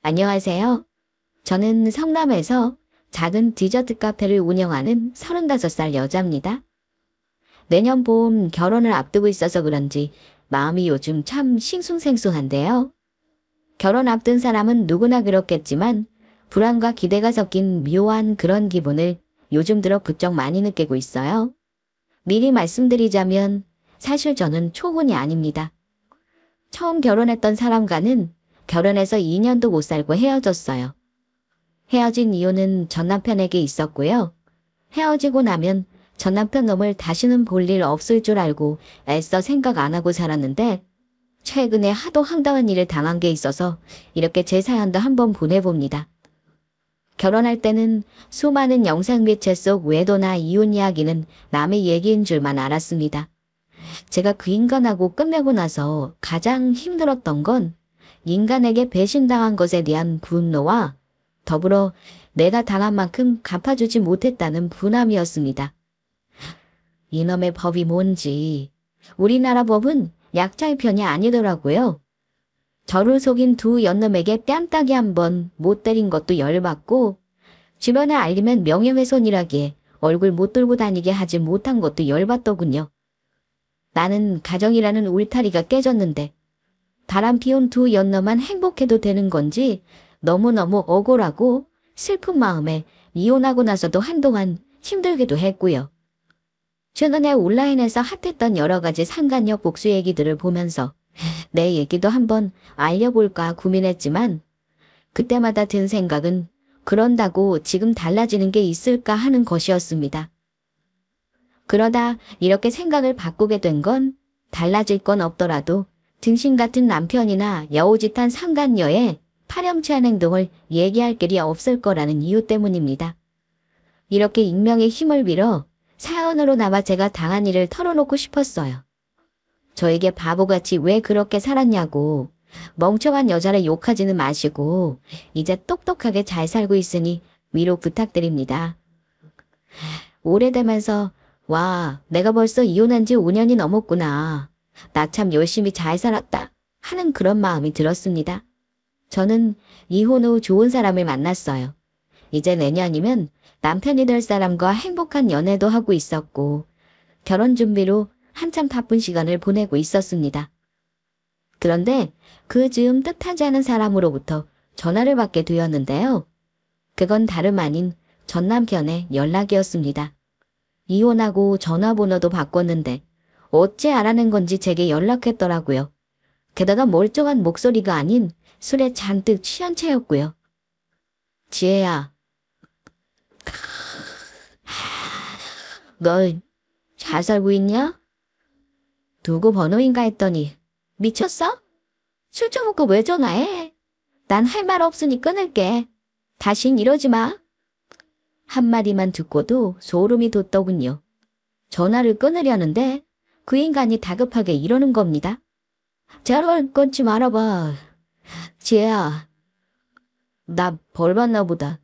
안녕하세요. 저는 성남에서 작은 디저트 카페를 운영하는 35살 여자입니다. 내년 봄 결혼을 앞두고 있어서 그런지 마음이 요즘 참 싱숭생숭한데요. 결혼 앞둔 사람은 누구나 그렇겠지만 불안과 기대가 섞인 묘한 그런 기분을 요즘 들어 부쩍 많이 느끼고 있어요. 미리 말씀드리자면 사실 저는 초혼이 아닙니다. 처음 결혼했던 사람과는 결혼해서 2년도 못 살고 헤어졌어요. 헤어진 이유는 전 남편에게 있었고요. 헤어지고 나면 전 남편 놈을 다시는 볼 일 없을 줄 알고 애써 생각 안 하고 살았는데 최근에 하도 황당한 일을 당한 게 있어서 이렇게 제 사연도 한번 보내봅니다. 결혼할 때는 수많은 영상 매체 속 외도나 이혼 이야기는 남의 얘기인 줄만 알았습니다. 제가 그 인간하고 끝내고 나서 가장 힘들었던 건 인간에게 배신당한 것에 대한 분노와 더불어 내가 당한 만큼 갚아주지 못했다는 분함이었습니다. 이놈의 법이 뭔지 우리나라 법은 약자의 편이 아니더라고요. 저를 속인 두 연놈에게 뺨따기 한 번 못 때린 것도 열받고 주변에 알리면 명예훼손이라기에 얼굴 못 들고 다니게 하지 못한 것도 열받더군요. 나는 가정이라는 울타리가 깨졌는데 바람 피운 두 연놈만 행복해도 되는 건지 너무너무 억울하고 슬픈 마음에 이혼하고 나서도 한동안 힘들기도 했고요. 최근에 온라인에서 핫했던 여러 가지 상간녀 복수 얘기들을 보면서 내 얘기도 한번 알려볼까 고민했지만 그때마다 든 생각은 그런다고 지금 달라지는 게 있을까 하는 것이었습니다. 그러다 이렇게 생각을 바꾸게 된 건 달라질 건 없더라도 등신 같은 남편이나 여우짓한 상간녀의 파렴치한 행동을 얘기할 길이 없을 거라는 이유 때문입니다. 이렇게 익명의 힘을 빌어 사연으로나마 제가 당한 일을 털어놓고 싶었어요. 저에게 바보같이 왜 그렇게 살았냐고 멍청한 여자를 욕하지는 마시고 이제 똑똑하게 잘 살고 있으니 위로 부탁드립니다. 오래되면서 와, 내가 벌써 이혼한 지 5년이 넘었구나. 나 참 열심히 잘 살았다 하는 그런 마음이 들었습니다. 저는 이혼 후 좋은 사람을 만났어요. 이제 내년이면 남편이 될 사람과 행복한 연애도 하고 있었고 결혼 준비로 한참 바쁜 시간을 보내고 있었습니다. 그런데 그 즈음 뜻하지 않은 사람으로부터 전화를 받게 되었는데요. 그건 다름 아닌 전 남편의 연락이었습니다. 이혼하고 전화번호도 바꿨는데 어째 알아낸 건지 제게 연락했더라고요. 게다가 멀쩡한 목소리가 아닌 술에 잔뜩 취한 채였고요. 지혜야, 너 잘 살고 있냐? 누구 번호인가 했더니 미쳤어? 술 처먹고 왜 전화해? 난 할 말 없으니 끊을게. 다신 이러지 마. 한마디만 듣고도 소름이 돋더군요. 전화를 끊으려는데 그 인간이 다급하게 이러는 겁니다. 제발 끊지 말아봐. 지혜야, 나 벌 받나 보다.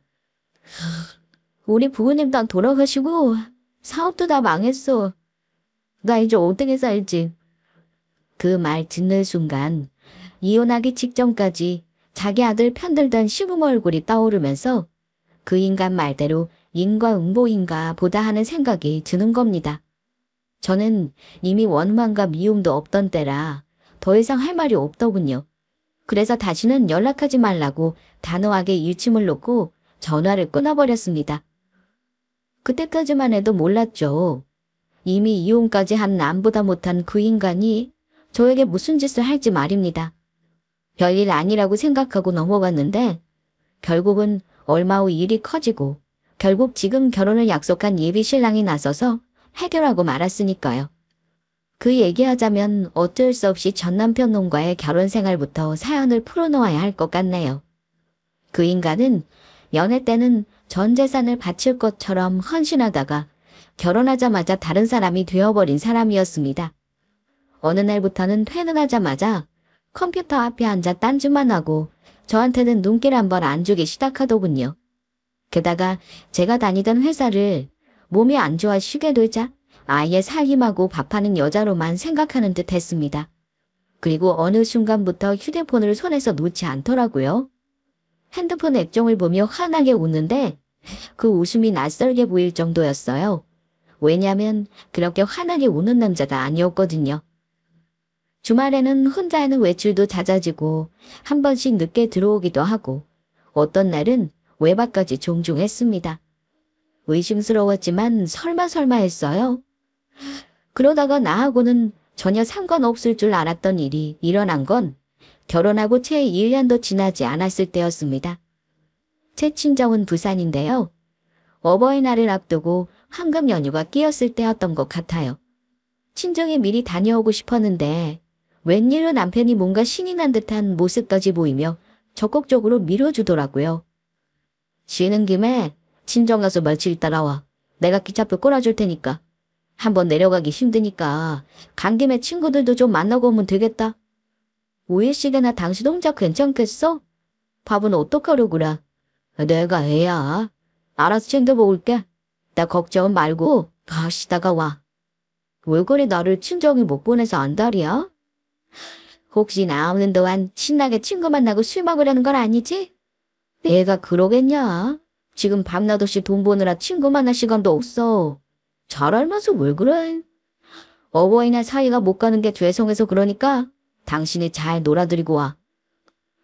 우리 부모님 다 돌아가시고 사업도 다 망했어. 나 이제 어떻게 살지? 그 말 듣는 순간 이혼하기 직전까지 자기 아들 편들던 시부모 얼굴이 떠오르면서 그 인간 말대로 인과응보인가 보다 하는 생각이 드는 겁니다. 저는 이미 원망과 미움도 없던 때라 더 이상 할 말이 없더군요. 그래서 다시는 연락하지 말라고 단호하게 일침을 놓고 전화를 끊어버렸습니다. 그때까지만 해도 몰랐죠. 이미 이혼까지 한 남보다 못한 그 인간이 저에게 무슨 짓을 할지 말입니다. 별일 아니라고 생각하고 넘어갔는데 결국은 얼마 후 일이 커지고 결국 지금 결혼을 약속한 예비 신랑이 나서서 해결하고 말았으니까요. 그 얘기하자면 어쩔 수 없이 전 남편 놈과의 결혼 생활부터 사연을 풀어놓아야 할 것 같네요. 그 인간은 연애 때는 전 재산을 바칠 것처럼 헌신하다가 결혼하자마자 다른 사람이 되어버린 사람이었습니다. 어느 날부터는 퇴근하자마자 컴퓨터 앞에 앉아 딴짓만 하고 저한테는 눈길 한 번 안 주기 시작하더군요. 게다가 제가 다니던 회사를 몸이 안 좋아 쉬게 되자 아예 살림하고 밥하는 여자로만 생각하는 듯 했습니다. 그리고 어느 순간부터 휴대폰을 손에서 놓지 않더라고요. 핸드폰 액정을 보며 환하게 웃는데 그 웃음이 낯설게 보일 정도였어요. 왜냐면 그렇게 환하게 우는 남자가 아니었거든요. 주말에는 혼자하는 외출도 잦아지고 한 번씩 늦게 들어오기도 하고 어떤 날은 외박까지 종종 했습니다. 의심스러웠지만 설마 했어요. 그러다가 나하고는 전혀 상관없을 줄 알았던 일이 일어난 건 결혼하고 채 1년도 지나지 않았을 때였습니다. 제 친정은 부산인데요. 어버이날을 앞두고 황금 연휴가 끼었을 때였던 것 같아요. 친정에 미리 다녀오고 싶었는데 웬일로 남편이 뭔가 신이 난 듯한 모습까지 보이며 적극적으로 밀어주더라고요. 쉬는 김에 친정 가서 며칠 따라와. 내가 기차표 끌어줄 테니까. 한번 내려가기 힘드니까 간 김에 친구들도 좀 만나고 오면 되겠다. 5일씩이나 당신 혼자 괜찮겠어? 밥은 어떡하려구라. 내가 해야. 알아서 챙겨 먹을게. 나 걱정 말고 쉬다가 와. 왜 그래 나를 친정에 못 보내서 안달이야? 혹시 나 없는 동안 신나게 친구 만나고 술 먹으려는 건 아니지? 내가 그러겠냐? 지금 밤낮없이 돈 버느라 친구 만날 시간도 없어. 잘 알면서 왜 그래? 어버이날 사이가 못 가는 게 죄송해서 그러니까 당신이 잘 놀아드리고 와.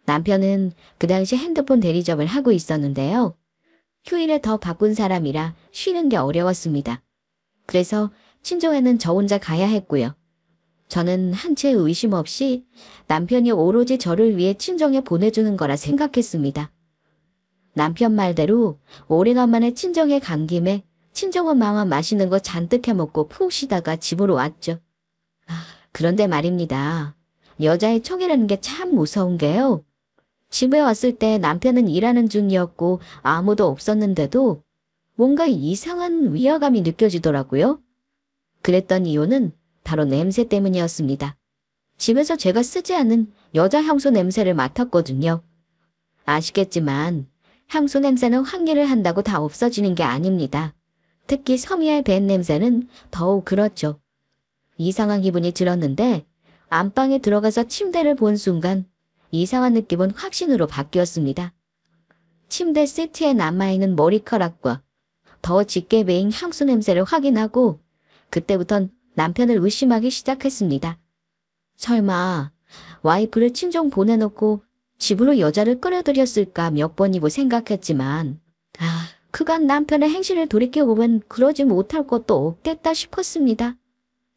남편은 그 당시 핸드폰 대리점을 하고 있었는데요. 휴일에 더 바쁜 사람이라 쉬는 게 어려웠습니다. 그래서 친정에는 저 혼자 가야 했고요. 저는 한 채 의심 없이 남편이 오로지 저를 위해 친정에 보내주는 거라 생각했습니다. 남편 말대로 오래간만에 친정에 간 김에 친정엄마와 맛있는 거 잔뜩 해먹고 푹 쉬다가 집으로 왔죠. 그런데 말입니다. 여자의 촉이라는 게 참 무서운 게요. 집에 왔을 때 남편은 일하는 중이었고 아무도 없었는데도 뭔가 이상한 위화감이 느껴지더라고요. 그랬던 이유는 바로 냄새 때문이었습니다. 집에서 제가 쓰지 않는 여자 향수 냄새를 맡았거든요. 아시겠지만 향수 냄새는 환기를 한다고 다 없어지는 게 아닙니다. 특히 섬유의 벤 냄새는 더욱 그렇죠. 이상한 기분이 들었는데 안방에 들어가서 침대를 본 순간 이상한 느낌은 확신으로 바뀌었습니다. 침대 시트에 남아있는 머리카락과 더 짙게 배인 향수 냄새를 확인하고 그때부턴 남편을 의심하기 시작했습니다. 설마 와이프를 친정 보내놓고 집으로 여자를 끌어들였을까 몇 번이고 생각했지만 그간 남편의 행실을 돌이켜보면 그러지 못할 것도 없겠다 싶었습니다.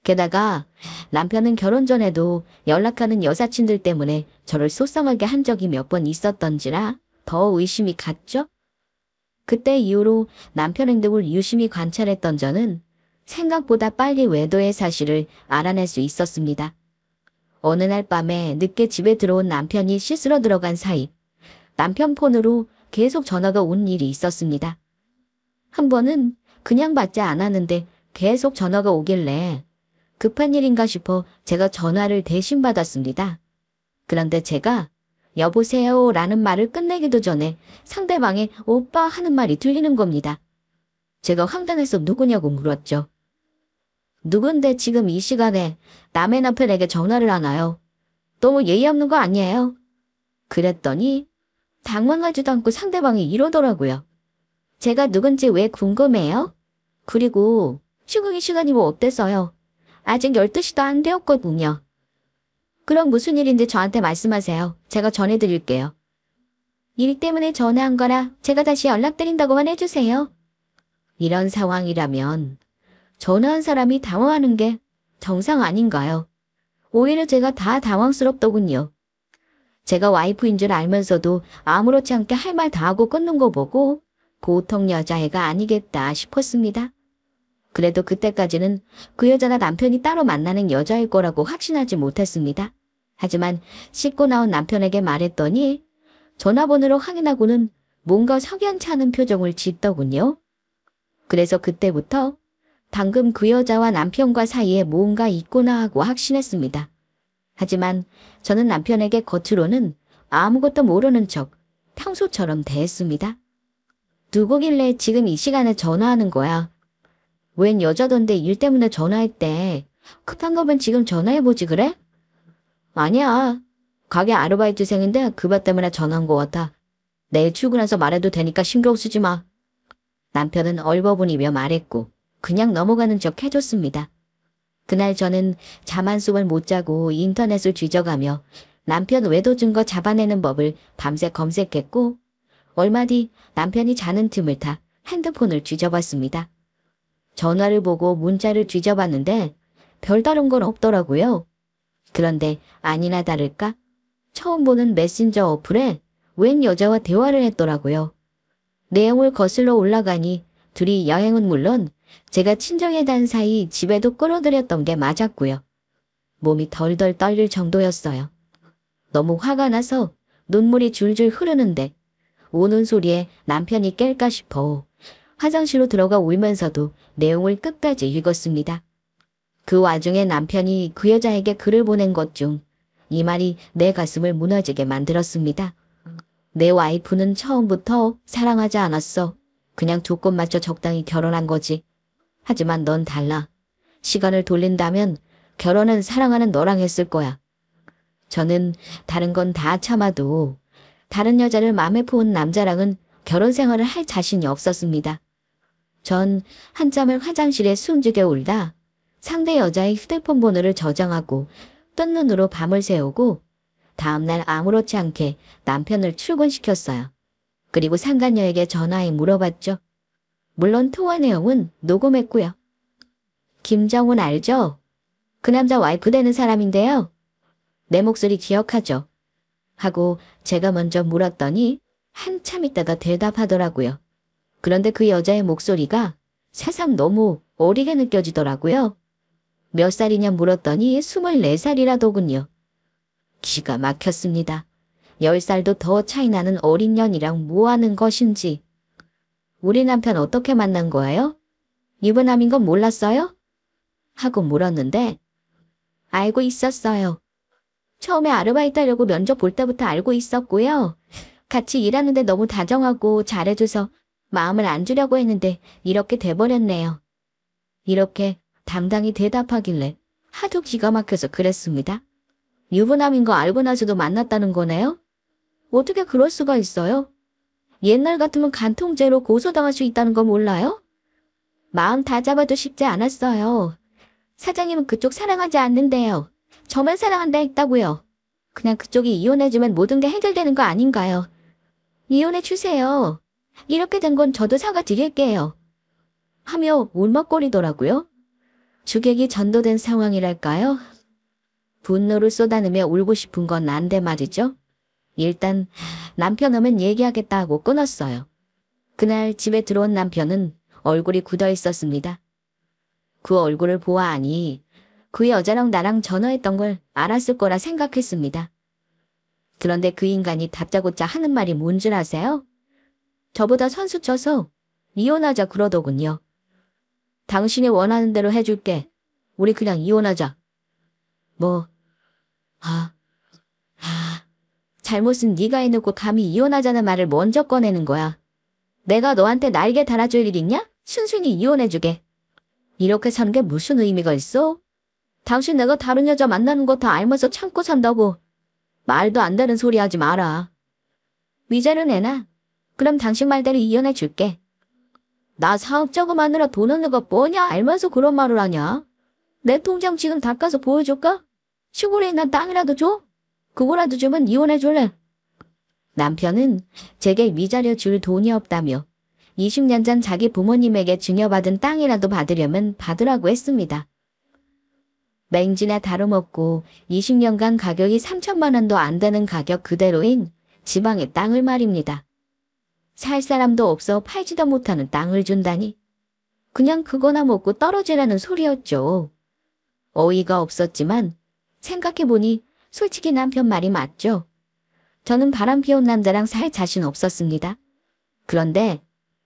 게다가 남편은 결혼 전에도 연락하는 여사친들 때문에 저를 속상하게 한 적이 몇 번 있었던지라 더 의심이 갔죠. 그때 이후로 남편 행동을 유심히 관찰했던 저는 생각보다 빨리 외도의 사실을 알아낼 수 있었습니다. 어느 날 밤에 늦게 집에 들어온 남편이 씻으러 들어간 사이 남편 폰으로 계속 전화가 온 일이 있었습니다. 한 번은 그냥 받지 않았는데 계속 전화가 오길래 급한 일인가 싶어 제가 전화를 대신 받았습니다. 그런데 제가 여보세요 라는 말을 끝내기도 전에 상대방의 오빠 하는 말이 들리는 겁니다. 제가 황당해서 누구냐고 물었죠. 누군데 지금 이 시간에 남의 남편에게 전화를 하나요? 너무 예의 없는 거 아니에요? 그랬더니 당황하지도 않고 상대방이 이러더라고요. 제가 누군지 왜 궁금해요? 그리고 지금 이 시간이 뭐 어때서요? 아직 12시도 안 되었거든요. 그럼 무슨 일인지 저한테 말씀하세요. 제가 전해드릴게요. 일 때문에 전화한 거라 제가 다시 연락드린다고만 해주세요. 이런 상황이라면 전화한 사람이 당황하는 게 정상 아닌가요? 오히려 제가 다 당황스럽더군요. 제가 와이프인 줄 알면서도 아무렇지 않게 할 말 다 하고 끊는 거 보고 보통 여자애가 아니겠다 싶었습니다. 그래도 그때까지는 그 여자나 남편이 따로 만나는 여자일 거라고 확신하지 못했습니다. 하지만 씻고 나온 남편에게 말했더니 전화번호로 확인하고는 뭔가 석연치 않은 표정을 짓더군요. 그래서 그때부터 방금 그 여자와 남편과 사이에 뭔가 있구나 하고 확신했습니다. 하지만 저는 남편에게 겉으로는 아무것도 모르는 척 평소처럼 대했습니다. 누구길래 지금 이 시간에 전화하는 거야? 웬 여자던데 일 때문에 전화했대. 급한 거면 지금 전화해보지 그래? 아니야. 가게 아르바이트생인데 그 바 때문에 전화한 거 같아. 내일 출근해서 말해도 되니까 신경 쓰지 마. 남편은 얼버무리며 말했고 그냥 넘어가는 척 해줬습니다. 그날 저는 잠 한숨을 못 자고 인터넷을 뒤져가며 남편 외도 증거 잡아내는 법을 밤새 검색했고 얼마 뒤 남편이 자는 틈을 타 핸드폰을 뒤져봤습니다. 전화를 보고 문자를 뒤져봤는데 별다른 건 없더라고요. 그런데 아니나 다를까 처음 보는 메신저 어플에 웬 여자와 대화를 했더라고요. 내용을 거슬러 올라가니 둘이 여행은 물론 제가 친정에 간 사이 집에도 끌어들였던 게 맞았고요. 몸이 덜덜 떨릴 정도였어요. 너무 화가 나서 눈물이 줄줄 흐르는데 우는 소리에 남편이 깰까 싶어 화장실로 들어가 울면서도 내용을 끝까지 읽었습니다. 그 와중에 남편이 그 여자에게 글을 보낸 것 중 이 말이 내 가슴을 무너지게 만들었습니다. 내 와이프는 처음부터 사랑하지 않았어. 그냥 조건 맞춰 적당히 결혼한 거지. 하지만 넌 달라. 시간을 돌린다면 결혼은 사랑하는 너랑 했을 거야. 저는 다른 건 다 참아도 다른 여자를 마음에 품은 남자랑은 결혼 생활을 할 자신이 없었습니다. 전 한참을 화장실에 숨죽여 울다 상대 여자의 휴대폰 번호를 저장하고 뜬 눈으로 밤을 새우고 다음날 아무렇지 않게 남편을 출근시켰어요. 그리고 상간녀에게 전화해 물어봤죠. 물론 통화 내용은 녹음했고요. 김정훈 알죠? 그 남자 와이프 되는 사람인데요. 내 목소리 기억하죠? 하고 제가 먼저 물었더니 한참 있다가 대답하더라고요. 그런데 그 여자의 목소리가 새삼 너무 어리게 느껴지더라고요. 몇 살이냐 물었더니 24살이라더군요. 기가 막혔습니다. 10살도 더 차이 나는 어린 년이랑 뭐 하는 것인지. 우리 남편 어떻게 만난 거예요? 유부남인 건 몰랐어요? 하고 물었는데 알고 있었어요. 처음에 아르바이트 하려고 면접 볼 때부터 알고 있었고요. 같이 일하는데 너무 다정하고 잘해줘서 마음을 안 주려고 했는데 이렇게 돼버렸네요. 이렇게 당당히 대답하길래 하도 기가 막혀서 그랬습니다. 유부남인 거 알고 나서도 만났다는 거네요? 어떻게 그럴 수가 있어요? 옛날 같으면 간통죄로 고소당할 수 있다는 거 몰라요? 마음 다 잡아도 쉽지 않았어요. 사장님은 그쪽 사랑하지 않는데요. 저만 사랑한다 했다고요. 그냥 그쪽이 이혼해주면 모든 게 해결되는 거 아닌가요? 이혼해 주세요. 이렇게 된 건 저도 사과드릴게요. 하며 울먹거리더라고요. 주객이 전도된 상황이랄까요? 분노를 쏟아내며 울고 싶은 건 안돼 말이죠. 일단 남편 오면 얘기하겠다 하고 끊었어요. 그날 집에 들어온 남편은 얼굴이 굳어 있었습니다. 그 얼굴을 보아하니 그 여자랑 나랑 전화했던 걸 알았을 거라 생각했습니다. 그런데 그 인간이 다짜고짜 하는 말이 뭔 줄 아세요? 저보다 선수 쳐서 이혼하자 그러더군요. 당신이 원하는 대로 해줄게. 우리 그냥 이혼하자. 잘못은 네가 해놓고 감히 이혼하자는 말을 먼저 꺼내는 거야. 내가 너한테 날개 달아줄 일 있냐? 순순히 이혼해주게. 이렇게 사는 게 무슨 의미가 있어? 당신 내가 다른 여자 만나는 거 다 알면서 참고 산다고. 말도 안 되는 소리 하지 마라. 위자료 내놔. 그럼 당신 말대로 이혼해줄게. 나 사업 자금하느라 돈 없는 거 뻔냐 알면서 그런 말을 하냐? 내 통장 지금 닦아서 보여줄까? 시골에 있는 땅이라도 줘? 그거라도 주면 이혼해줄래? 남편은 제게 위자료 줄 돈이 없다며 20년 전 자기 부모님에게 증여받은 땅이라도 받으려면 받으라고 했습니다. 맹지나 다름없고 20년간 가격이 3천만 원도 안 되는 가격 그대로인 지방의 땅을 말입니다. 살 사람도 없어 팔지도 못하는 땅을 준다니. 그냥 그거나 먹고 떨어지라는 소리였죠. 어이가 없었지만 생각해보니 솔직히 남편 말이 맞죠. 저는 바람 피운 남자랑 살 자신 없었습니다. 그런데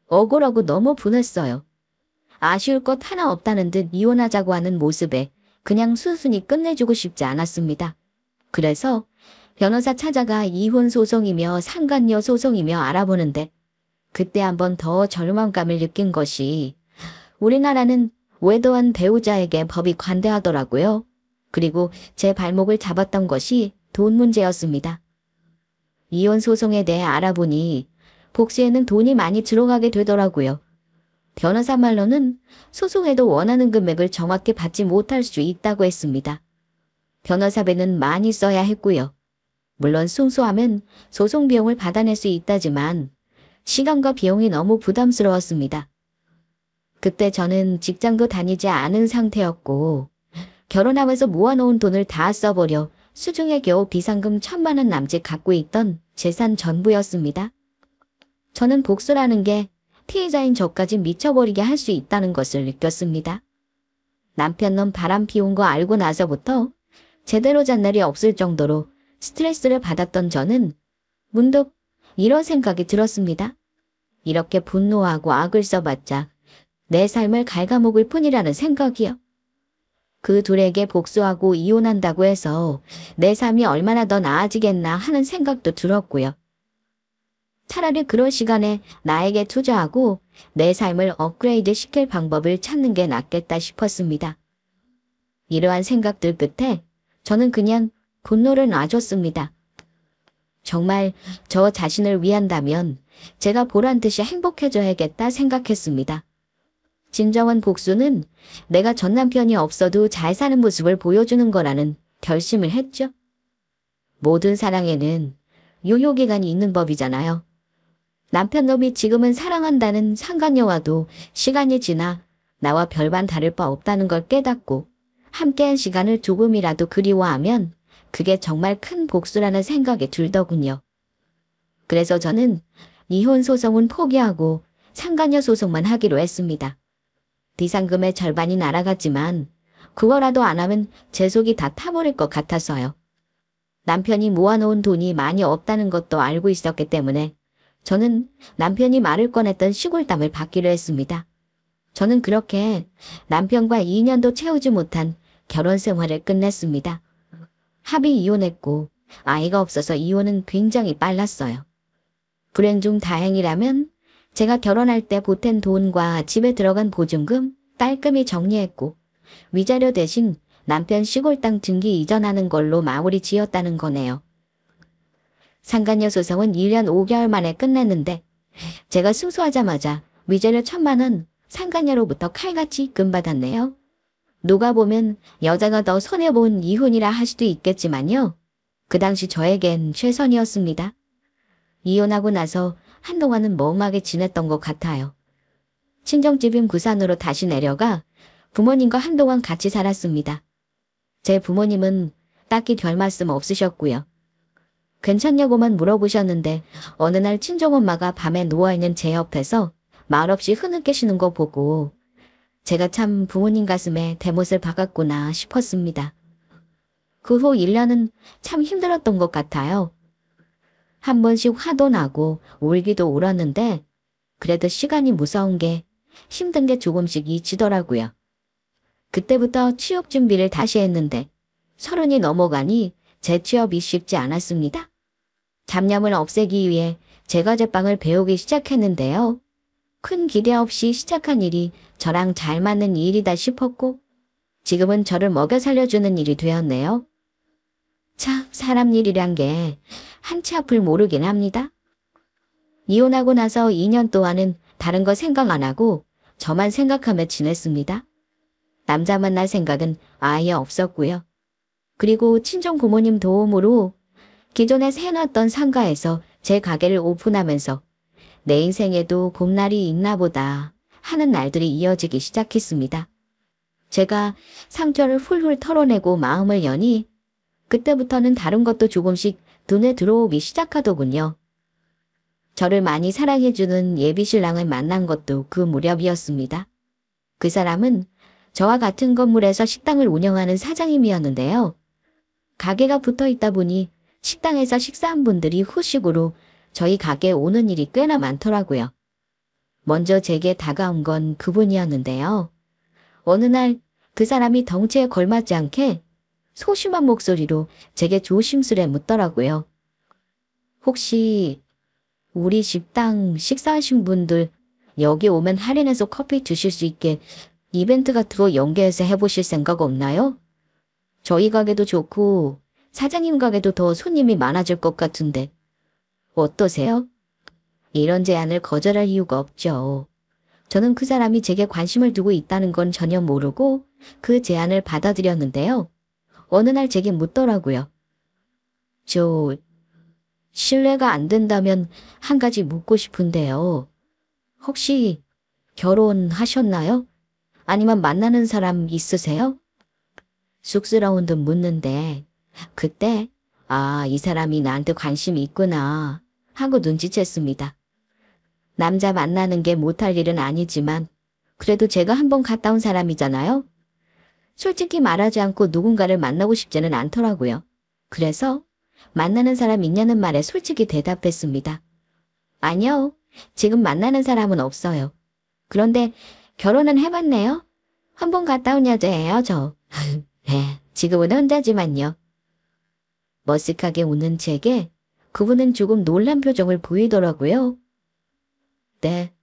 억울하고 너무 분했어요. 아쉬울 것 하나 없다는 듯 이혼하자고 하는 모습에 그냥 순순히 끝내주고 싶지 않았습니다. 그래서 변호사 찾아가 이혼 소송이며 상간녀 소송이며 알아보는데 그때 한 번 더 절망감을 느낀 것이 우리나라는 외도한 배우자에게 법이 관대하더라고요. 그리고 제 발목을 잡았던 것이 돈 문제였습니다. 이혼 소송에 대해 알아보니 복수에는 돈이 많이 들어가게 되더라고요. 변호사 말로는 소송에도 원하는 금액을 정확히 받지 못할 수 있다고 했습니다. 변호사비는 많이 써야 했고요. 물론 승소하면 소송 비용을 받아낼 수 있다지만 시간과 비용이 너무 부담스러웠습니다. 그때 저는 직장도 다니지 않은 상태였고 결혼하면서 모아놓은 돈을 다 써버려 수중에 겨우 비상금 1,000만 원 남짓 갖고 있던 재산 전부였습니다. 저는 복수라는 게 피해자인 저까지 미쳐버리게 할 수 있다는 것을 느꼈습니다. 남편 놈 바람 피운 거 알고 나서부터 제대로 잔 날이 없을 정도로 스트레스를 받았던 저는 문득 이런 생각이 들었습니다. 이렇게 분노하고 악을 써봤자 내 삶을 갉아먹을 뿐이라는 생각이요. 그 둘에게 복수하고 이혼한다고 해서 내 삶이 얼마나 더 나아지겠나 하는 생각도 들었고요. 차라리 그럴 시간에 나에게 투자하고 내 삶을 업그레이드 시킬 방법을 찾는 게 낫겠다 싶었습니다. 이러한 생각들 끝에 저는 그냥 분노를 놔줬습니다. 정말 저 자신을 위한다면 제가 보란듯이 행복해져야겠다 생각했습니다. 진정한 복수는 내가 전 남편이 없어도 잘 사는 모습을 보여주는 거라는 결심을 했죠. 모든 사랑에는 유효기간이 있는 법이잖아요. 남편 놈이 지금은 사랑한다는 상간녀와도 시간이 지나 나와 별반 다를 바 없다는 걸 깨닫고 함께한 시간을 조금이라도 그리워하면 그게 정말 큰 복수라는 생각이 들더군요. 그래서 저는 이혼 소송은 포기하고 상간녀 소송만 하기로 했습니다. 비상금의 절반이 날아갔지만 그거라도 안 하면 제 속이 다 타버릴 것 같아서요. 남편이 모아놓은 돈이 많이 없다는 것도 알고 있었기 때문에 저는 남편이 말을 꺼냈던 시골 땅을 받기로 했습니다. 저는 그렇게 남편과 2년도 채우지 못한 결혼 생활을 끝냈습니다. 합의 이혼했고 아이가 없어서 이혼은 굉장히 빨랐어요. 불행 중 다행이라면 제가 결혼할 때 보탠 돈과 집에 들어간 보증금 깔끔히 정리했고 위자료 대신 남편 시골 땅 등기 이전하는 걸로 마무리 지었다는 거네요. 상간녀 소송은 1년 5개월 만에 끝냈는데 제가 승소하자마자 위자료 1,000만 원 상간녀로부터 칼같이 입금받았네요. 누가 보면 여자가 더 손해본 이혼이라 할 수도 있겠지만요. 그 당시 저에겐 최선이었습니다. 이혼하고 나서 한동안은 멍하게 지냈던 것 같아요. 친정집인 부산으로 다시 내려가 부모님과 한동안 같이 살았습니다. 제 부모님은 딱히 별 말씀 없으셨고요. 괜찮냐고만 물어보셨는데 어느 날 친정엄마가 밤에 누워있는 제 옆에서 말없이 흐느껴 쉬는 거 보고 제가 참 부모님 가슴에 대못을 박았구나 싶었습니다. 그 후 1년은 참 힘들었던 것 같아요. 한 번씩 화도 나고 울기도 울었는데 그래도 시간이 무서운 게 힘든 게 조금씩 잊히더라고요. 그때부터 취업 준비를 다시 했는데 30이 넘어가니 제 취업이 쉽지 않았습니다. 잡념을 없애기 위해 제과제빵을 배우기 시작했는데요. 큰 기대 없이 시작한 일이 저랑 잘 맞는 일이다 싶었고 지금은 저를 먹여 살려주는 일이 되었네요. 참 사람 일이란 게 한치 앞을 모르긴 합니다. 이혼하고 나서 2년 동안은 다른 거 생각 안 하고 저만 생각하며 지냈습니다. 남자 만날 생각은 아예 없었고요. 그리고 친정 부모님 도움으로 기존에 세놨던 상가에서 제 가게를 오픈하면서 내 인생에도 봄날이 있나 보다 하는 날들이 이어지기 시작했습니다. 제가 상처를 훌훌 털어내고 마음을 여니 그때부터는 다른 것도 조금씩 눈에 들어오기 시작하더군요. 저를 많이 사랑해주는 예비신랑을 만난 것도 그 무렵이었습니다. 그 사람은 저와 같은 건물에서 식당을 운영하는 사장님이었는데요. 가게가 붙어있다 보니 식당에서 식사한 분들이 후식으로 저희 가게에 오는 일이 꽤나 많더라고요. 먼저 제게 다가온 건 그분이었는데요. 어느 날 그 사람이 덩치에 걸맞지 않게 소심한 목소리로 제게 조심스레 묻더라고요. 혹시 우리 식당 식사하신 분들 여기 오면 할인해서 커피 드실 수 있게 이벤트 같은 거 연계해서 해보실 생각 없나요? 저희 가게도 좋고 사장님 가게도 더 손님이 많아질 것 같은데 어떠세요? 이런 제안을 거절할 이유가 없죠. 저는 그 사람이 제게 관심을 두고 있다는 건 전혀 모르고 그 제안을 받아들였는데요. 어느 날 제게 묻더라고요. 저, 실례가 안 된다면 한 가지 묻고 싶은데요. 혹시 결혼하셨나요? 아니면 만나는 사람 있으세요? 쑥스러운 듯 묻는데 그때 이 사람이 나한테 관심이 있구나 하고 눈치챘습니다. 남자 만나는 게 못할 일은 아니지만 그래도 제가 한번 갔다 온 사람이잖아요. 솔직히 말하지 않고 누군가를 만나고 싶지는 않더라고요. 그래서 만나는 사람 있냐는 말에 솔직히 대답했습니다. 아니요. 지금 만나는 사람은 없어요. 그런데 결혼은 해봤네요. 한번 갔다 온 여자예요, 저. 네, 지금은 혼자지만요. 머쓱하게 웃는 제게 그분은 조금 놀란 표정을 보이더라고요. 네.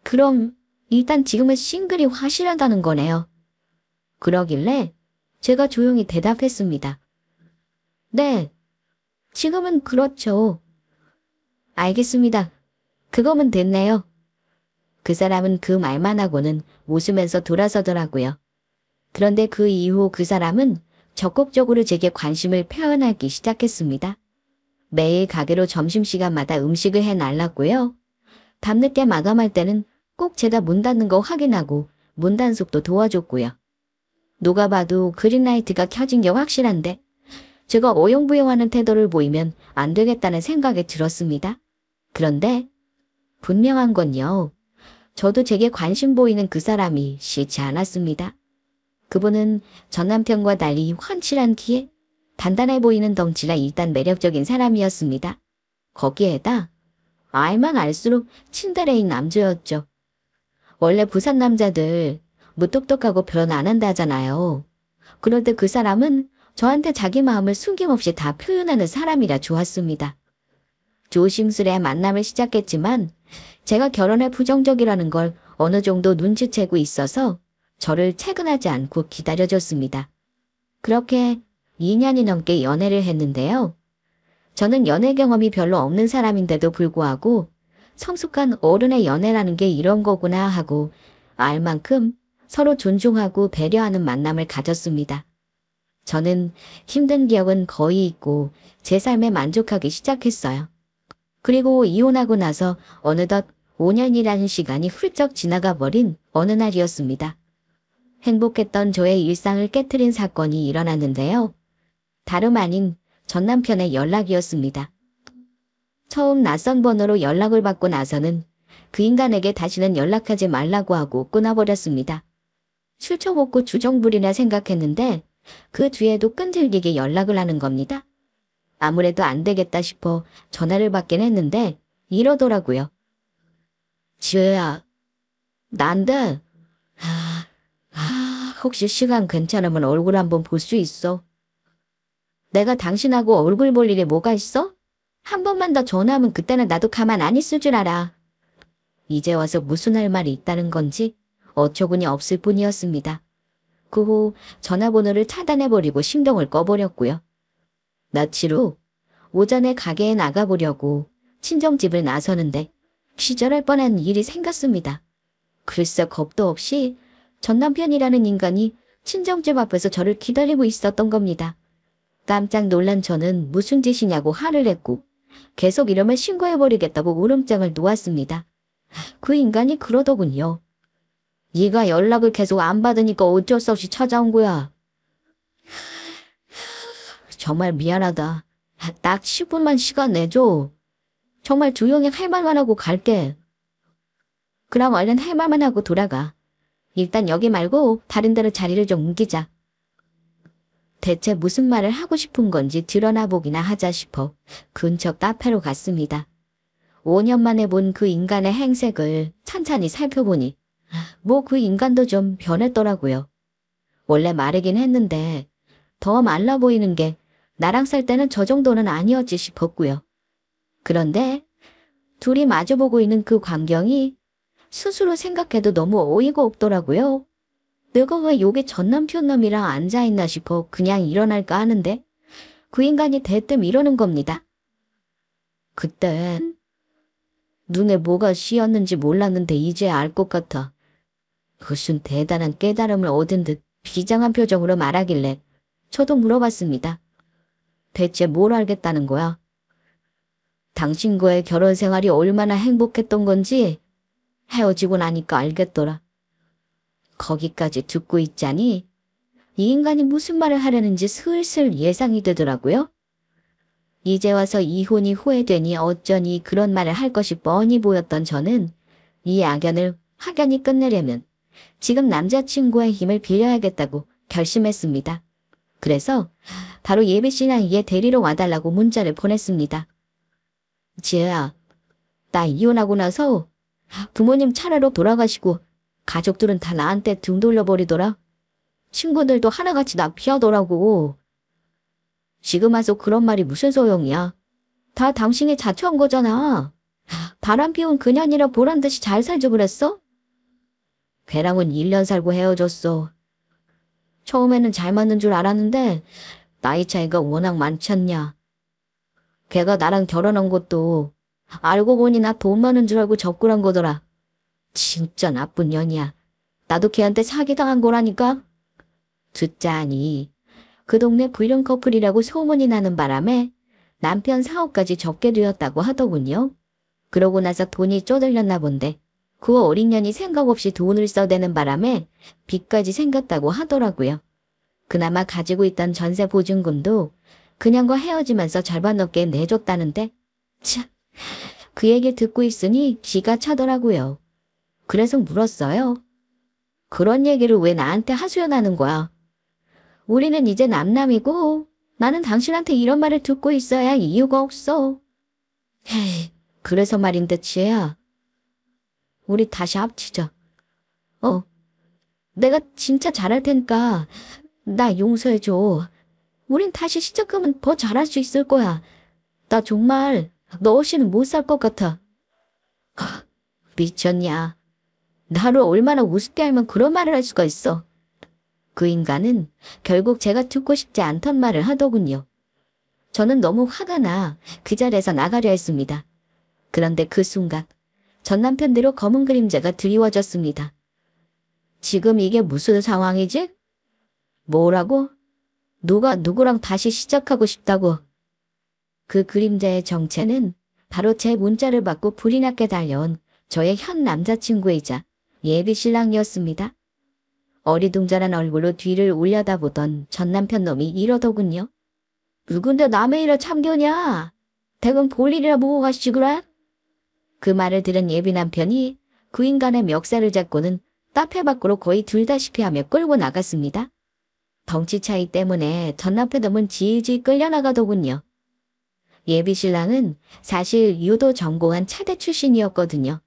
그럼 일단 지금은 싱글이 확실하다는 거네요. 그러길래 제가 조용히 대답했습니다. 네, 지금은 그렇죠. 알겠습니다. 그거면 됐네요. 그 사람은 그 말만 하고는 웃으면서 돌아서더라고요. 그런데 그 이후 그 사람은 적극적으로 제게 관심을 표현하기 시작했습니다. 매일 가게로 점심시간마다 음식을 해날랐고요. 밤늦게 마감할 때는 꼭 제가 문 닫는 거 확인하고 문 단속도 도와줬고요. 누가 봐도 그린라이트가 켜진 게 확실한데 제가 어영부영하는 태도를 보이면 안 되겠다는 생각이 들었습니다. 그런데 분명한 건요. 저도 제게 관심 보이는 그 사람이 싫지 않았습니다. 그분은 전 남편과 달리 훤칠한 키에 단단해 보이는 덩치라 일단 매력적인 사람이었습니다. 거기에다 알만 알수록 친데레인 남자였죠. 원래 부산 남자들 무뚝뚝하고 표현 안 한다잖아요. 그런데 그 사람은 저한테 자기 마음을 숨김없이 다 표현하는 사람이라 좋았습니다. 조심스레 만남을 시작했지만 제가 결혼에 부정적이라는 걸 어느 정도 눈치채고 있어서 저를 채근하지 않고 기다려줬습니다. 그렇게 2년이 넘게 연애를 했는데요. 저는 연애 경험이 별로 없는 사람인데도 불구하고 성숙한 어른의 연애라는 게 이런 거구나 하고 알 만큼 서로 존중하고 배려하는 만남을 가졌습니다. 저는 힘든 기억은 거의 잊고 제 삶에 만족하기 시작했어요. 그리고 이혼하고 나서 어느덧 5년이라는 시간이 훌쩍 지나가 버린 어느 날이었습니다. 행복했던 저의 일상을 깨트린 사건이 일어났는데요. 다름 아닌 전 남편의 연락이었습니다. 처음 낯선 번호로 연락을 받고 나서는 그 인간에게 다시는 연락하지 말라고 하고 끊어버렸습니다. 출처먹고 주정부리나 생각했는데 그 뒤에도 끈질기게 연락을 하는 겁니다. 아무래도 안 되겠다 싶어 전화를 받긴 했는데 이러더라고요. 지효야, 난데 혹시 시간 괜찮으면 얼굴 한번 볼 수 있어? 내가 당신하고 얼굴 볼 일이 뭐가 있어? 한 번만 더 전화하면 그때는 나도 가만 안 있을 줄 알아. 이제 와서 무슨 할 말이 있다는 건지 어처구니 없을 뿐이었습니다. 그 후 전화번호를 차단해버리고 신경을 꺼버렸고요. 며칠 후 오전에 가게에 나가보려고 친정집을 나서는데 기절할 뻔한 일이 생겼습니다. 글쎄 겁도 없이 전 남편이라는 인간이 친정집 앞에서 저를 기다리고 있었던 겁니다. 깜짝 놀란 저는 무슨 짓이냐고 화를 냈고 계속 이러면 신고해버리겠다고 울음장을 놓았습니다. 그 인간이 그러더군요. 네가 연락을 계속 안 받으니까 어쩔 수 없이 찾아온 거야. 정말 미안하다. 딱 10분만 시간 내줘. 정말 조용히 할 말만 하고 갈게. 그럼 얼른 할 말만 하고 돌아가. 일단 여기 말고 다른 데로 자리를 좀 옮기자. 대체 무슨 말을 하고 싶은 건지 드러나 보기나 하자 싶어 근처 카페로 갔습니다. 5년 만에 본 그 인간의 행색을 찬찬히 살펴보니 뭐 그 인간도 좀 변했더라고요. 원래 마르긴 했는데 더 말라 보이는 게 나랑 살 때는 저 정도는 아니었지 싶었고요. 그런데 둘이 마주보고 있는 그 광경이 스스로 생각해도 너무 어이가 없더라고요. 내가 왜 여기 전 남편 놈이랑 앉아있나 싶어 그냥 일어날까 하는데 그 인간이 대뜸 이러는 겁니다. 그땐 눈에 뭐가 씌었는지 몰랐는데 이제 알 것 같아. 무슨 대단한 깨달음을 얻은 듯 비장한 표정으로 말하길래 저도 물어봤습니다. 대체 뭘 알겠다는 거야? 당신과의 결혼 생활이 얼마나 행복했던 건지 헤어지고 나니까 알겠더라. 거기까지 듣고 있자니 이 인간이 무슨 말을 하려는지 슬슬 예상이 되더라고요. 이제 와서 이혼이 후회되니 어쩌니 그런 말을 할 것이 뻔히 보였던 저는 이 악연을 확연히 끝내려면 지금 남자친구의 힘을 빌려야겠다고 결심했습니다. 그래서 바로 예비신랑에게 데리러 와달라고 문자를 보냈습니다. 지혜야, 나 이혼하고 나서 부모님 차례로 돌아가시고 가족들은 다 나한테 등 돌려버리더라. 친구들도 하나같이 나 피하더라고. 지금 와서 그런 말이 무슨 소용이야. 다 당신이 자초한 거잖아. 바람 피운 그년이라 보란듯이 잘 살지 그랬어? 걔랑은 1년 살고 헤어졌어. 처음에는 잘 맞는 줄 알았는데 나이 차이가 워낙 많지 않냐. 걔가 나랑 결혼한 것도 알고 보니 나 돈 많은 줄 알고 접근한 거더라. 진짜 나쁜 년이야. 나도 걔한테 사기당한 거라니까. 듣자니 그 동네 불륜 커플이라고 소문이 나는 바람에 남편 사업까지 접게 되었다고 하더군요. 그러고 나서 돈이 쪼들렸나 본데 그 어린 년이 생각 없이 돈을 써대는 바람에 빚까지 생겼다고 하더라고요. 그나마 가지고 있던 전세 보증금도 그냥과 헤어지면서 절반 넘게 내줬다는데 참, 그 얘기 듣고 있으니 기가 차더라고요. 그래서 물었어요. 그런 얘기를 왜 나한테 하소연하는 거야? 우리는 이제 남남이고 나는 당신한테 이런 말을 듣고 있어야 이유가 없어. 헤이, 그래서 말인데 지혜야. 우리 다시 합치자. 내가 진짜 잘할 테니까 나 용서해줘. 우린 다시 시작하면 더 잘할 수 있을 거야. 나 정말 너 없이는 못 살 것 같아. 미쳤냐. 나를 얼마나 우습게 알면 그런 말을 할 수가 있어. 그 인간은 결국 제가 듣고 싶지 않던 말을 하더군요. 저는 너무 화가 나 그 자리에서 나가려 했습니다. 그런데 그 순간 전 남편대로 검은 그림자가 드리워졌습니다. 지금 이게 무슨 상황이지? 뭐라고? 누가 누구랑 다시 시작하고 싶다고? 그 그림자의 정체는 바로 제 문자를 받고 불이 나게 달려온 저의 현 남자친구이자 예비신랑이었습니다. 어리둥절한 얼굴로 뒤를 올려다보던 전 남편 놈이 이러더군요. 누군데 남의 일을 참견이야? 대금 볼 일이라 보고 가시구라? 그 말을 들은 예비 남편이 그 인간의 멱살을 잡고는 카페 밖으로 거의 들다시피 하며 끌고 나갔습니다. 덩치 차이 때문에 전 남편 놈은 질질 끌려나가더군요. 예비신랑은 사실 유도 전공한 차대 출신이었거든요.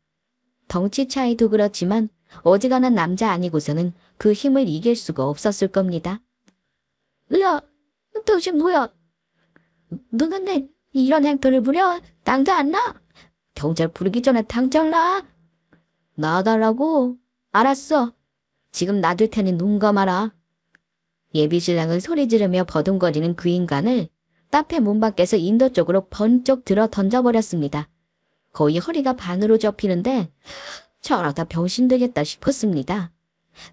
덩치 차이도 그렇지만 어지간한 남자 아니고서는 그 힘을 이길 수가 없었을 겁니다. 야, 너 지금 뭐야? 너는 내 이런 행태를 부려? 당장 안 나? 경찰 부르기 전에 당장 나? 나달라고? 알았어. 지금 놔둘 테니 눈 감아라. 예비신랑은 소리 지르며 버둥거리는 그 인간을 카페 문 밖에서 인도 쪽으로 번쩍 들어 던져버렸습니다. 거의 허리가 반으로 접히는데 저러다 병신 되겠다 싶었습니다.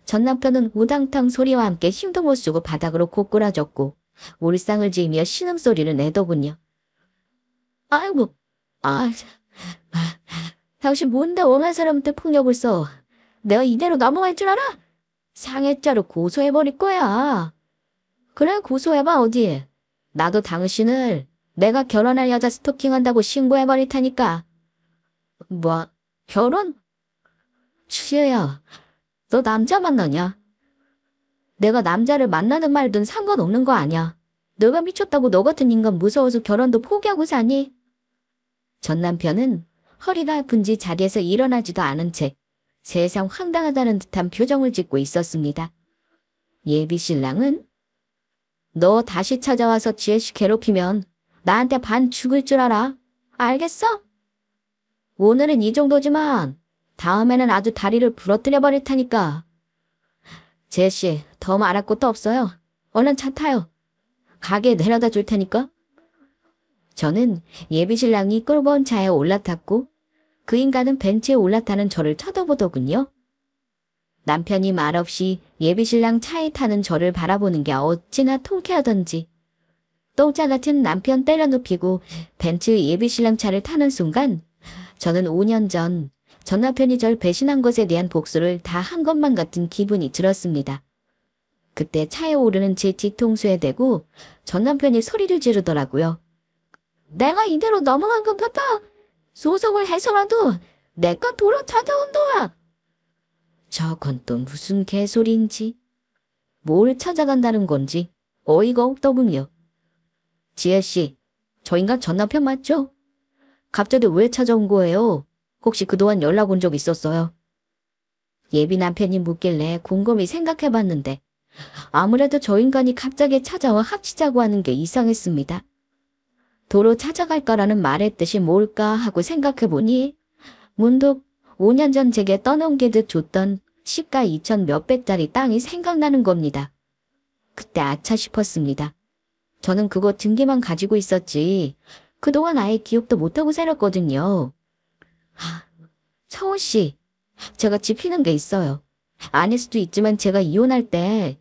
전 남편은 우당탕 소리와 함께 힘도 못 쓰고 바닥으로 고꾸라졌고 울상을 지으며 신음소리를 내더군요. 아이고, 당신 뭔데 엄한 사람한테 폭력을 써? 내가 이대로 넘어갈 줄 알아? 상해죄로 고소해버릴 거야. 그래, 고소해봐 어디. 나도 당신을 내가 결혼할 여자 스토킹한다고 신고해버릴 테니까. 뭐, 결혼? 지혜야, 너 남자 만나냐? 내가 남자를 만나는 말든 상관없는 거 아냐. 너가 미쳤다고 너 같은 인간 무서워서 결혼도 포기하고 사니? 전 남편은 허리가 아픈지 자리에서 일어나지도 않은 채 세상 황당하다는 듯한 표정을 짓고 있었습니다. 예비신랑은 너 다시 찾아와서 지혜씨 괴롭히면 나한테 반 죽을 줄 알아. 알겠어? 오늘은 이 정도지만 다음에는 아주 다리를 부러뜨려 버릴 테니까. 지혜씨, 더 말할 것도 없어요. 얼른 차 타요. 가게에 내려다 줄 테니까. 저는 예비신랑이 끌고 온 차에 올라탔고 그 인간은 벤치에 올라타는 저를 쳐다보더군요. 남편이 말없이 예비신랑 차에 타는 저를 바라보는 게 어찌나 통쾌하던지. 똥자 같은 남편 때려눕히고 벤츠 예비신랑 차를 타는 순간 저는 5년 전 남편이 절 배신한 것에 대한 복수를 다 한 것만 같은 기분이 들었습니다. 그때 차에 오르는 제 뒤통수에 대고 전 남편이 소리를 지르더라고요. 내가 이대로 넘어간 것 같아. 소송을 해서라도 내가 도로 찾아온다. 저건 또 무슨 개소리인지. 뭘 찾아간다는 건지 어이가 없더군요. 지혜씨, 저 인간 전 남편 맞죠? 갑자기 왜 찾아온 거예요? 혹시 그동안 연락 온 적 있었어요? 예비 남편이 묻길래 곰곰이 생각해봤는데 아무래도 저 인간이 갑자기 찾아와 합치자고 하는 게 이상했습니다. 도로 찾아갈까라는 말의 뜻이 뭘까 하고 생각해보니 문득 5년 전 제게 떠넘기듯 줬던 시가 2천 몇백짜리 땅이 생각나는 겁니다. 그때 아차 싶었습니다. 저는 그거 등기만 가지고 있었지 그동안 아예 기억도 못하고 살았거든요. 서울씨, 제가 짚히는 게 있어요. 아닐 수도 있지만 제가 이혼할 때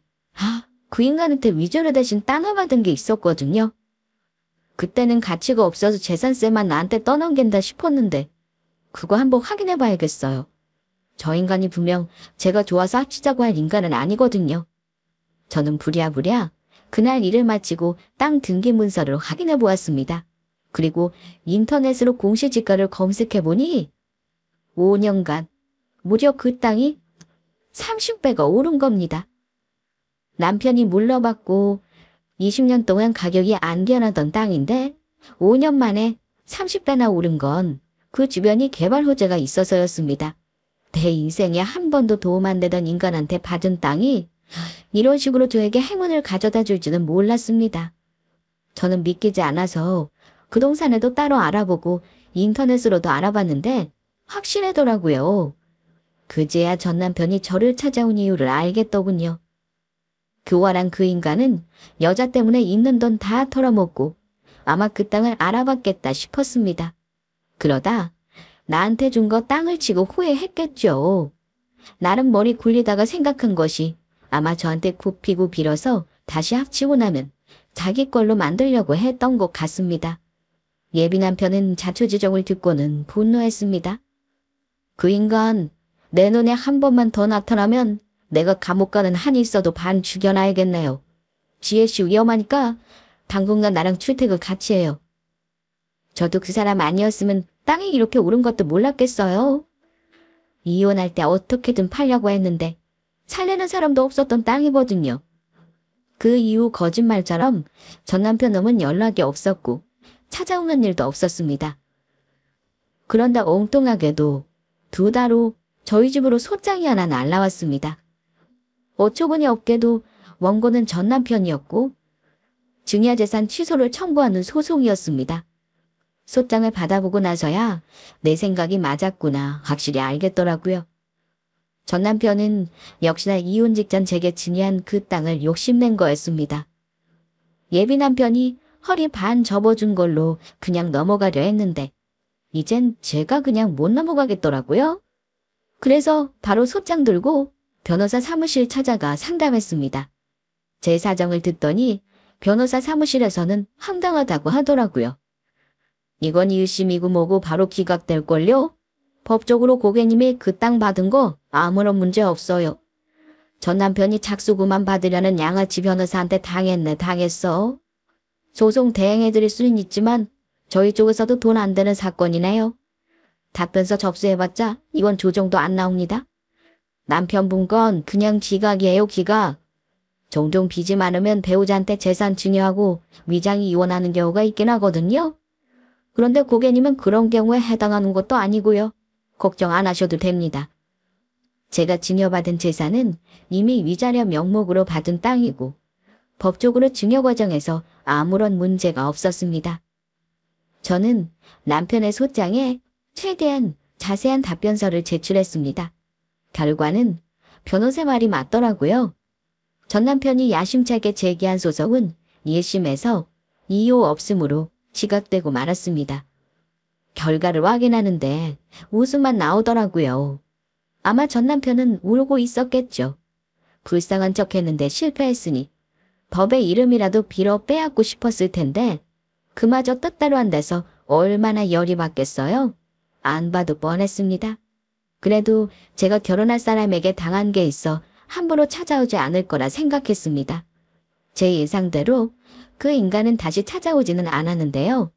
그 인간한테 위조료 대신 땅을 받은 게 있었거든요. 그때는 가치가 없어서 재산세만 나한테 떠넘긴다 싶었는데 그거 한번 확인해 봐야겠어요. 저 인간이 분명 제가 좋아서 합치자고 할 인간은 아니거든요. 저는 부랴부랴 그날 일을 마치고 땅 등기 문서를 확인해 보았습니다. 그리고 인터넷으로 공시지가를 검색해 보니 5년간 무려 그 땅이 30배가 오른 겁니다. 남편이 물러받고 20년 동안 가격이 안 변하던 땅인데 5년 만에 30배나 오른 건 그 주변이 개발 호재가 있어서였습니다. 내 인생에 한 번도 도움 안 되던 인간한테 받은 땅이 이런 식으로 저에게 행운을 가져다 줄지는 몰랐습니다. 저는 믿기지 않아서 부동산에도 따로 알아보고 인터넷으로도 알아봤는데 확실하더라고요. 그제야 전 남편이 저를 찾아온 이유를 알겠더군요. 교활한 그 인간은 여자 때문에 있는 돈 다 털어먹고 아마 그 땅을 알아봤겠다 싶었습니다. 그러다 나한테 준 거 땅을 치고 후회했겠죠. 나름 머리 굴리다가 생각한 것이 아마 저한테 굽히고 빌어서 다시 합치고 나면 자기 걸로 만들려고 했던 것 같습니다. 예비 남편은 자초지종을 듣고는 분노했습니다. 그 인간 내 눈에 한 번만 더 나타나면 내가 감옥 가는 한이 있어도 반 죽여놔야겠네요. 지혜씨 위험하니까 당분간 나랑 출퇴근 같이 해요. 저도 그 사람 아니었으면 땅이 이렇게 오른 것도 몰랐겠어요. 이혼할 때 어떻게든 팔려고 했는데 살려는 사람도 없었던 땅이거든요. 그 이후 거짓말처럼 전 남편 놈은 연락이 없었고 찾아오는 일도 없었습니다. 그런데 엉뚱하게도 2달 후 저희 집으로 소장이 하나 날라왔습니다. 어처구니 없게도 원고는 전 남편이었고 증여재산 취소를 청구하는 소송이었습니다. 소장을 받아보고 나서야 내 생각이 맞았구나 확실히 알겠더라고요. 전 남편은 역시나 이혼 직전 제게 증여한 그 땅을 욕심낸 거였습니다. 예비 남편이 허리 반 접어준 걸로 그냥 넘어가려 했는데 이젠 제가 그냥 못 넘어가겠더라고요. 그래서 바로 소장 들고 변호사 사무실 찾아가 상담했습니다. 제 사정을 듣더니 변호사 사무실에서는 황당하다고 하더라고요. 이건 1심이고 뭐고 바로 기각될걸요? 법적으로 고객님이 그 땅 받은 거 아무런 문제 없어요. 전 남편이 착수구만 받으려는 양아치 변호사한테 당했어. 소송 대행해드릴 수는 있지만 저희 쪽에서도 돈 안 되는 사건이네요. 답변서 접수해봤자 이건 조정도 안 나옵니다. 남편분 건 그냥 기각이에요, 기각. 종종 빚이 많으면 배우자한테 재산 증여하고 위장이 이혼하는 경우가 있긴 하거든요. 그런데 고객님은 그런 경우에 해당하는 것도 아니고요. 걱정 안 하셔도 됩니다. 제가 증여받은 재산은 이미 위자료 명목으로 받은 땅이고 법적으로 증여 과정에서 아무런 문제가 없었습니다. 저는 남편의 소장에 최대한 자세한 답변서를 제출했습니다. 결과는 변호사 말이 맞더라고요. 전 남편이 야심차게 제기한 소송은 1심에서 이유 없음으로 지각되고 말았습니다. 결과를 확인하는데 웃음만 나오더라고요. 아마 전 남편은 울고 있었겠죠. 불쌍한 척했는데 실패했으니 법의 이름이라도 빌어 빼앗고 싶었을 텐데 그마저 뜻대로 안 돼서 얼마나 열이 받겠어요? 안 봐도 뻔했습니다. 그래도 제가 결혼할 사람에게 당한 게 있어 함부로 찾아오지 않을 거라 생각했습니다. 제 예상대로 그 인간은 다시 찾아오지는 않았는데요.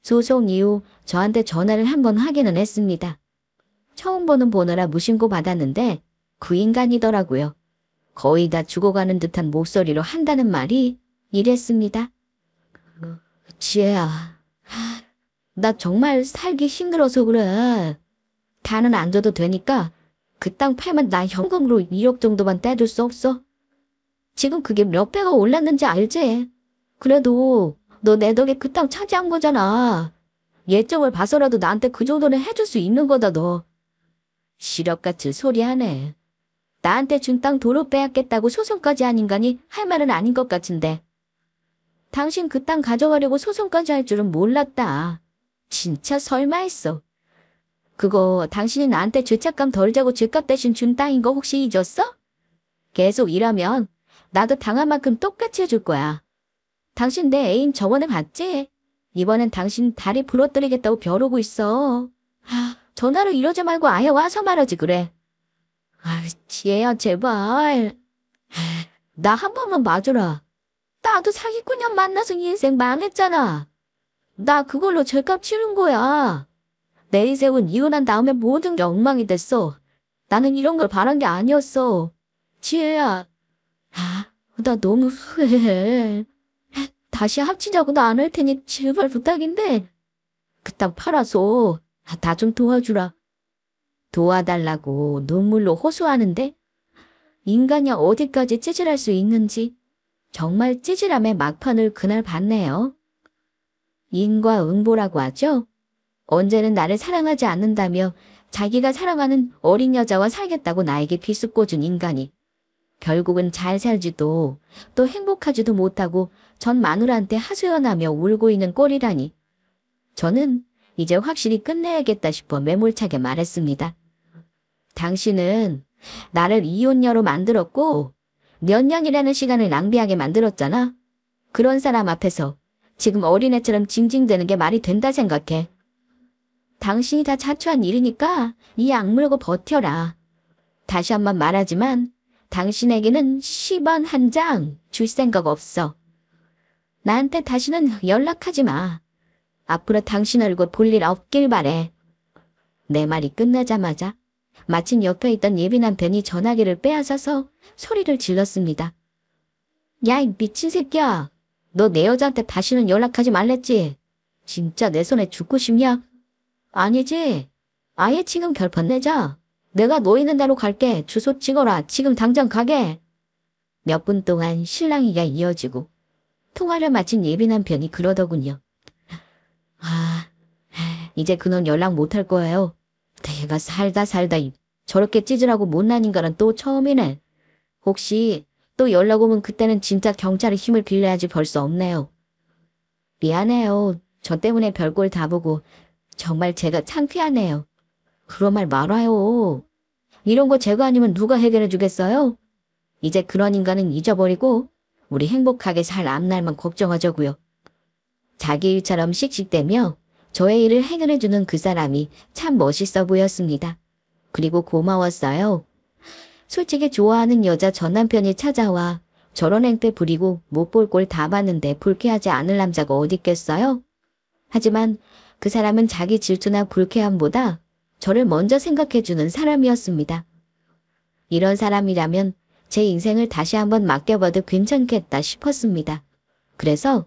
소송 이후 저한테 전화를 한번 하기는 했습니다. 처음 보는 번호라 무신고 받았는데 그 인간이더라고요. 거의 다 죽어가는 듯한 목소리로 한다는 말이 이랬습니다. 지혜야, 나 정말 살기 힘들어서 그래. 다는 안 줘도 되니까 그 땅 팔면 나 현금으로 1억 정도만 떼줄 수 없어? 지금 그게 몇 배가 올랐는지 알지? 그래도 너 내 덕에 그 땅 차지한 거잖아. 예정을 봐서라도 나한테 그 정도는 해줄 수 있는 거다 너. 시럽같이 소리하네. 나한테 준 땅 도로 빼앗겠다고 소송까지 한 인간이 할 말은 아닌 것 같은데. 당신 그 땅 가져가려고 소송까지 할 줄은 몰랐다. 진짜 설마 했어. 그거 당신이 나한테 죄책감 덜자고 죄값 대신 준 땅인 거 혹시 잊었어? 계속 이러면 나도 당한 만큼 똑같이 해줄 거야. 당신 내 애인 저번에 봤지? 이번엔 당신 다리 부러뜨리겠다고 벼르고 있어. 전화로 이러지 말고 아예 와서 말하지 그래. 지혜야 제발. 나 한 번만 봐주라. 나도 사기꾼년 만나서 인생 망했잖아. 나 그걸로 죄값 치른 거야. 내 인생은 이혼한 다음에 모든 게 엉망이 됐어. 나는 이런 걸 바란 게 아니었어. 지혜야. 나 너무 후회해. 다시 합치자고도 안 할 테니 제발 부탁인데. 그 땅 팔아서 나 좀 도와주라. 도와달라고 눈물로 호소하는데 인간이 어디까지 찌질할 수 있는지 정말 찌질함의 막판을 그날 봤네요. 인과응보라고 하죠. 언제는 나를 사랑하지 않는다며 자기가 사랑하는 어린 여자와 살겠다고 나에게 비웃고준 인간이 결국은 잘 살지도 또 행복하지도 못하고 전 마누라한테 하소연하며 울고 있는 꼴이라니. 저는 이제 확실히 끝내야겠다 싶어 매몰차게 말했습니다. 당신은 나를 이혼녀로 만들었고 몇 년이라는 시간을 낭비하게 만들었잖아. 그런 사람 앞에서 지금 어린애처럼 징징대는 게 말이 된다 생각해. 당신이 다 자초한 일이니까 이 악물고 버텨라. 다시 한번 말하지만 당신에게는 10원 한 장 줄 생각 없어. 나한테 다시는 연락하지 마. 앞으로 당신 얼굴 볼 일 없길 바래. 내 말이 끝나자마자 마침 옆에 있던 예비 남편이 전화기를 빼앗아서 소리를 질렀습니다. 야, 이 미친 새끼야. 너 내 여자한테 다시는 연락하지 말랬지? 진짜 내 손에 죽고 싶냐? 아니지. 아예 지금 결판 내자. 내가 너 있는 대로 갈게. 주소 찍어라. 지금 당장 가게. 몇 분 동안 실랑이가 이어지고 통화를 마친 예비 남편이 그러더군요. 이제 그놈 연락 못할 거예요. 내가 살다 저렇게 찌질하고 못난 인간은 또 처음이네. 혹시 또 연락 오면 그때는 진짜 경찰의 힘을 빌려야지 벌써 없네요. 미안해요. 저 때문에 별꼴 다 보고 정말 제가 창피하네요. 그런 말 말아요. 이런 거 제가 아니면 누가 해결해 주겠어요? 이제 그런 인간은 잊어버리고 우리 행복하게 살 앞날만 걱정하자고요. 자기 일처럼 씩씩대며 저의 일을 해결해주는 그 사람이 참 멋있어 보였습니다. 그리고 고마웠어요. 솔직히 좋아하는 여자 전 남편이 찾아와 저런 행태 부리고 못 볼 꼴 다 봤는데 불쾌하지 않을 남자가 어딨겠어요? 하지만 그 사람은 자기 질투나 불쾌함보다 저를 먼저 생각해주는 사람이었습니다. 이런 사람이라면 제 인생을 다시 한번 맡겨봐도 괜찮겠다 싶었습니다. 그래서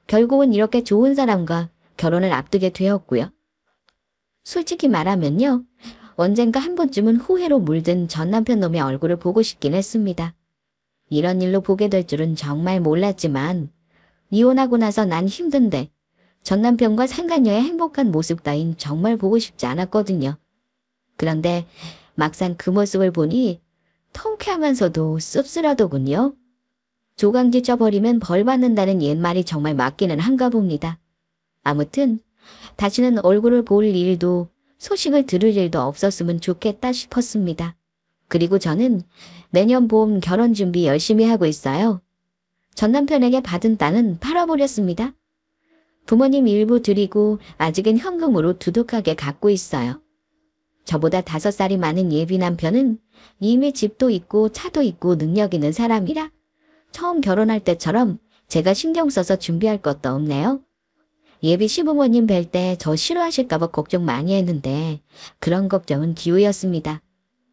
결국은 이렇게 좋은 사람과 결혼을 앞두게 되었고요. 솔직히 말하면요. 언젠가 한 번쯤은 후회로 물든 전 남편 놈의 얼굴을 보고 싶긴 했습니다. 이런 일로 보게 될 줄은 정말 몰랐지만 이혼하고 나서 난 힘든데 전 남편과 상간녀의 행복한 모습 따윈 정말 보고 싶지 않았거든요. 그런데 막상 그 모습을 보니 통쾌하면서도 씁쓸하더군요. 조강지 쪄버리면 벌 받는다는 옛말이 정말 맞기는 한가 봅니다. 아무튼 다시는 얼굴을 볼 일도 소식을 들을 일도 없었으면 좋겠다 싶었습니다. 그리고 저는 내년 봄 결혼 준비 열심히 하고 있어요. 전 남편에게 받은 땅은 팔아버렸습니다. 부모님 일부 드리고 아직은 현금으로 두둑하게 갖고 있어요. 저보다 5살이 많은 예비 남편은 이미 집도 있고 차도 있고 능력 있는 사람이라 처음 결혼할 때처럼 제가 신경 써서 준비할 것도 없네요. 예비 시부모님 뵐 때 저 싫어하실까봐 걱정 많이 했는데 그런 걱정은 기우였습니다.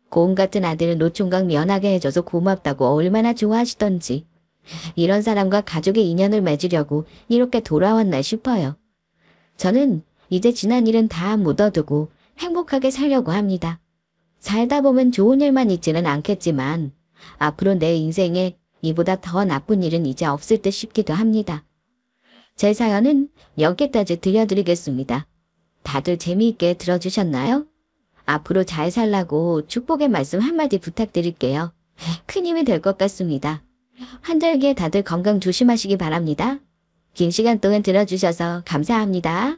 고음 같은 아들을 노총각 면하게 해줘서 고맙다고 얼마나 좋아하시던지 이런 사람과 가족의 인연을 맺으려고 이렇게 돌아왔나 싶어요. 저는 이제 지난 일은 다 묻어두고 행복하게 살려고 합니다. 살다 보면 좋은 일만 있지는 않겠지만 앞으로 내 인생에 이보다 더 나쁜 일은 이제 없을 듯 싶기도 합니다. 제 사연은 여기까지 들려드리겠습니다. 다들 재미있게 들어주셨나요? 앞으로 잘 살라고 축복의 말씀 한마디 부탁드릴게요. 큰 힘이 될 것 같습니다. 한절기에 다들 건강 조심하시기 바랍니다. 긴 시간 동안 들어주셔서 감사합니다.